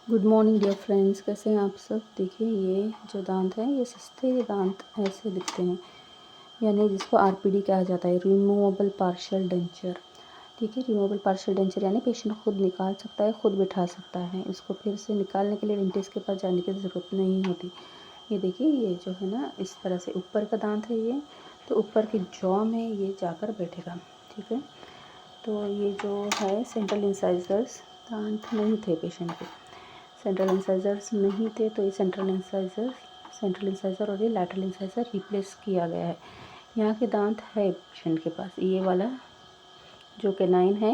Good morning dear friends, कैसे हैं आप सब। देखिए ये जो दांत है ये सस्ते दांत ऐसे दिखते हैं, यानी जिसको आरपीडी कहा जाता है, रिमूवेबल पार्शियल डेंचर। ठीक है, रिमूवेबल पार्शियल डेंचर यानी पेशेंट खुद निकाल सकता है, खुद बिठा सकता है। इसको फिर से निकालने के लिए डेंटिस्ट के पास जाने की ज़रूरत नहीं होती। ये देखिए ये जो है ना, इस तरह से ऊपर का दांत है ये, तो ऊपर की जॉ में ये जाकर बैठेगा। ठीक है, तो ये जो है सेंट्रल इंसाइजर्स दांत नहीं थे पेशेंट के, सेंट्रल इंसाइजर्स नहीं थे, तो ये सेंट्रल इंसाइजर और ये लैटरल इंसाइजर रिप्लेस किया गया है। यहाँ के दांत है पेशेंट के पास, ये वाला जो कैनाइन है,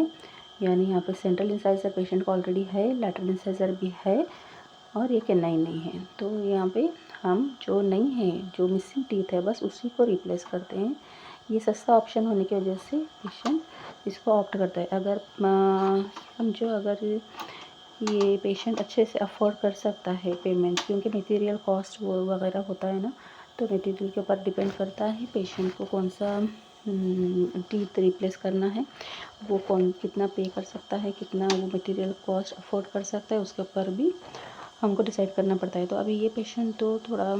यानी यहाँ पे सेंट्रल इंसाइजर पेशेंट को ऑलरेडी है, लैटरल इंसाइजर भी है और ये कैनाइन नहीं है। तो यहाँ पे हम जो नहीं है, जो मिसिंग टीथ है, बस उसी को रिप्लेस करते हैं। ये सस्ता ऑप्शन होने की वजह से पेशेंट इसको ऑप्ट करता है। अगर समझो अगर ये पेशेंट अच्छे से अफोर्ड कर सकता है पेमेंट, क्योंकि मटेरियल कॉस्ट वो वगैरह होता है ना, तो मटेरियल के ऊपर डिपेंड करता है पेशेंट को कौन सा टीथ रिप्लेस करना है, वो कौन कितना पे कर सकता है, कितना वो मटेरियल कॉस्ट अफोर्ड कर सकता है, उसके ऊपर भी हमको डिसाइड करना पड़ता है। तो अभी ये पेशेंट तो थोड़ा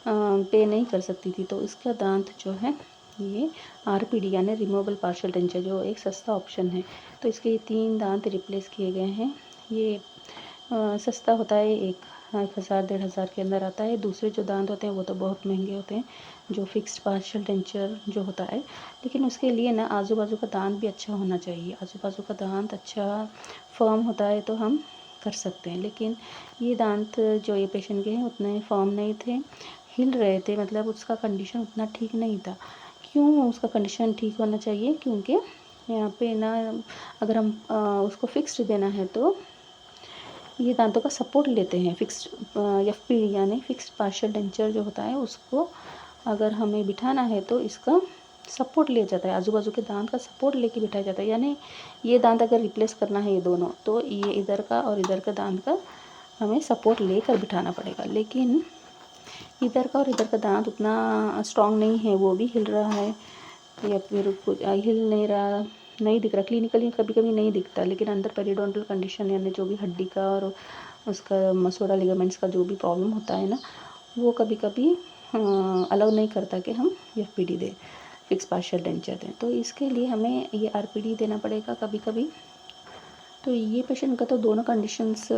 पे नहीं कर सकती थी, तो इसका दांत जो है ये आरपीडी यानी रिमूवेबल पार्शियल डेंचर, जो एक सस्ता ऑप्शन है। तो इसके 3 दांत रिप्लेस किए गए हैं। ये सस्ता होता है, 1,000 1,500 के अंदर आता है। दूसरे जो दांत होते हैं वो तो बहुत महंगे होते हैं, जो फिक्स्ड पार्शियल डेंचर जो होता है। लेकिन उसके लिए ना आजू बाजू का दांत भी अच्छा होना चाहिए। आजू बाजू का दांत अच्छा फर्म होता है तो हम कर सकते हैं। लेकिन ये दांत जो ये पेशेंट के हैं उतने फर्म नहीं थे, हिल रहे थे, मतलब उसका कंडीशन उतना ठीक नहीं था। क्यों उसका कंडीशन ठीक होना चाहिए? क्योंकि यहाँ पे ना अगर हम उसको फिक्स्ड देना है तो ये दांतों का सपोर्ट लेते हैं। फिक्स्ड एफपीडी यानी फिक्स्ड पार्शियल डेंचर जो होता है, उसको अगर हमें बिठाना है तो इसका सपोर्ट लिया जाता है, आजू बाजू के दांत का सपोर्ट लेके बिठाया जाता है। यानी ये दांत अगर रिप्लेस करना है ये दोनों, तो ये इधर का और इधर का दांत का हमें सपोर्ट लेकर बिठाना पड़ेगा। लेकिन इधर का और इधर का दांत उतना स्ट्रॉन्ग नहीं है, वो भी हिल रहा है या फिर कुछ हिल नहीं रहा, नहीं दिख रहा। क्लिनिकली कभी कभी नहीं दिखता, लेकिन अंदर पेरिडोंटल कंडीशन यानी जो भी हड्डी का और उसका मसोड़ा लिगामेंट्स का जो भी प्रॉब्लम होता है ना, वो कभी कभी अलाउ नहीं करता कि हम एफपीडी दें, फिक्स पार्शियल डेंचर दें। तो इसके लिए हमें ये आरपीडी देना पड़ेगा कभी कभी। तो ये पेशेंट का तो दोनों कंडीशंस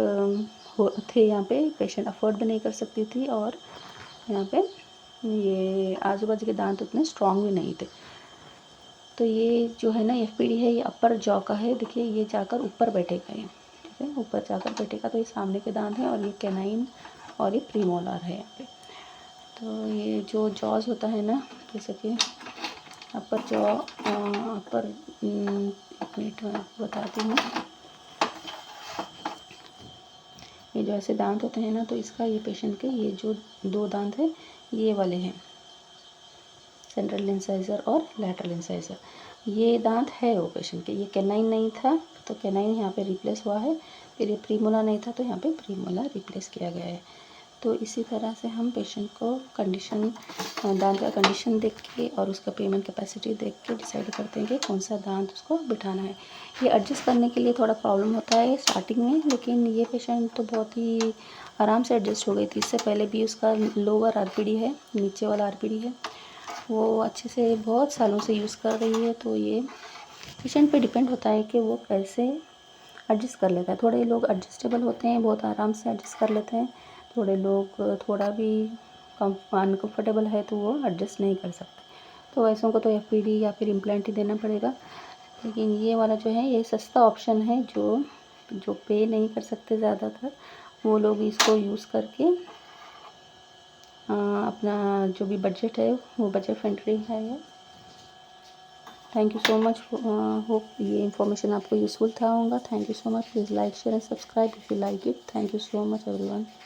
थे। यहाँ पे पेशेंट अफोर्ड भी नहीं कर सकती थी और यहाँ पे ये आजू बाजू के दांत उतने स्ट्रॉन्ग भी नहीं थे। तो ये जो है ना एफपीडी है, ये अपर जॉ का है। देखिए ये जाकर ऊपर बैठेगा, ये ठीक है, ऊपर जाकर बैठेगा। तो ये सामने के दांत हैं और ये कैनाइन और ये प्रीमोलर है यहाँ पे। तो ये जो जॉज होता है ना, जैसे कि अपर जॉ, अपर एक मिनट में आपको बताती हूँ। ये जो ऐसे दांत होते हैं ना, तो इसका ये पेशेंट के ये जो 2 दांत है ये वाले हैं, सेंट्रल इंसाइजर और लैटरल इंसाइजर। ये दांत है वो पेशेंट के। ये कैनाइन नहीं था तो कैनाइन यहाँ पे रिप्लेस हुआ है, फिर ये प्रीमोलर नहीं था तो यहाँ पे प्रीमोलर रिप्लेस किया गया है। तो इसी तरह से हम पेशेंट को कंडीशन, दांत का कंडीशन देख के और उसका पेमेंट कैपेसिटी देख के डिसाइड करते हैं कि कौन सा दांत उसको बिठाना है। ये एडजस्ट करने के लिए थोड़ा प्रॉब्लम होता है स्टार्टिंग में, लेकिन ये पेशेंट तो बहुत ही आराम से एडजस्ट हो गई थी। इससे पहले भी उसका लोअर आरपीडी है, नीचे वाला आरपीडी है, वो अच्छे से बहुत सालों से यूज़ कर रही है। तो ये पेशेंट पे डिपेंड होता है कि वो कैसे एडजस्ट कर लेता है। थोड़े लोग एडजस्टेबल होते हैं, बहुत आराम से एडजस्ट कर लेते हैं। थोड़े लोग थोड़ा भी अनकम्फर्टेबल है तो वो एडजस्ट नहीं कर सकते। तो ऐसों को तो एफपीडी या फिर इम्प्लांट ही देना पड़ेगा। लेकिन ये वाला जो है ये सस्ता ऑप्शन है, जो पे नहीं कर सकते ज़्यादातर, वो लोग इसको यूज़ करके अपना जो भी बजट है वो बजट फ्रेंडली है ये। Thank you so much. Hope ये इन्फॉर्मेशन आपको यूज़फुल था होगा। Thank you so much. Please like share and subscribe if you like it. Thank you so much everyone.